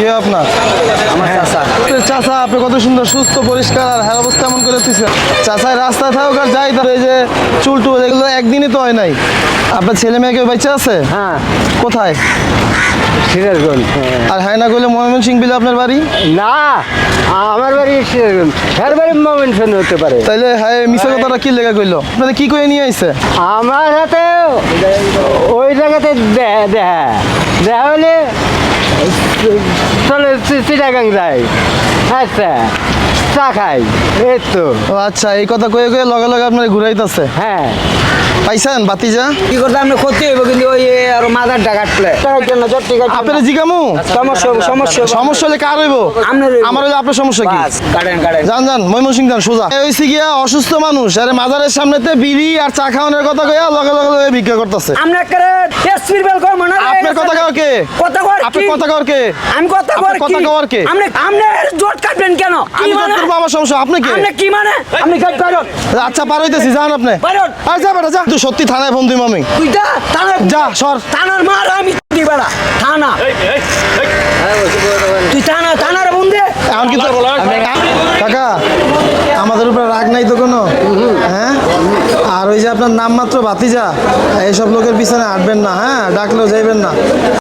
কে আপনার? চাচা, আপনি কত সুন্দর সুস্থ পরিষ্কার আর হের অবস্থা এমন করে দিচ্ছেন। চাচাই রাস্তায় থাকুক আর যাই, তার এই যে চুল টুল এগুলো একদিনই তো হয় নাই। আপনার ছেলে মেয়ে কেউ বাচ্চা আছে? হ্যাঁ, কোথায়? সিরাজগঞ্জ। আর হায়না করলে ময়মনসিং বিলে আপনার বাড়ি? না, আমার বাড়ি সিরাজগঞ্জ, হ্যার বাড়ি ময়মনসিংহ হতে পারে। তাইলে হ্যাঁ মিশা কথাটা কি লেখা কইলো? আপনাদের কি করে নিয়ে আইছে? আমার হাতে ওই জায়গাতে দেখা হলে চলে চিটাগাং যাই। আচ্ছা, চা খাই, এই তো। ও আচ্ছা, এই কথা কয়ে কয়ে লগে লগে আপনার ঘুরাইতেছে। হ্যাঁ, পাইছেন বাতিজা? কি করতে আপনি ক্ষতি হইব, কিন্তু ওই আর মাথার ডাকাটলে আপনার জিগামু সমস্যা হলে কার হইব? আমার হইলে আপনার সমস্যা কি? যান যান ময়মনসিং যান সোজা। হইছে গিয়া অসুস্থ মানুষ আরে মাজারের সামনেতে বিড়ি আর চা খাওয়ানোর কথা কইয়া লগে লগে লগে ভিক্ষা করতেছে। আমরা করে এসপির বেল কর মনে আপনার কথা কওয়ার কে? কথা কর আপনি কথা কওয়ার কে? আমি কথা কর কথা কওয়ার কে? আপনি আপনি জোট কাটবেন কেন? কি আমি মানে? করবো, আমার সমস্যা আপনি কে? আপনি কি মানে? আপনি কাট করুন আচ্ছা পার হইতেছি, যান আপনি। বাইরন। আর যা বেটা যা, তুই সত্যি থানায় ফোন দিম আমি। তুই যা থানা যা সর। থানার মার আমি দিবাড়া থানা তুই থানার বন্ধে এখন কি কাকা আমাদের উপরে রাগ নাই তো কোনো? হ্যাঁ, আর ওই যে আপনার নাম মাত্র ভাতিজা, এইসব লোকের পিছনে হাঁটবেন না, হ্যাঁ ডাকলেও যাইবেন না।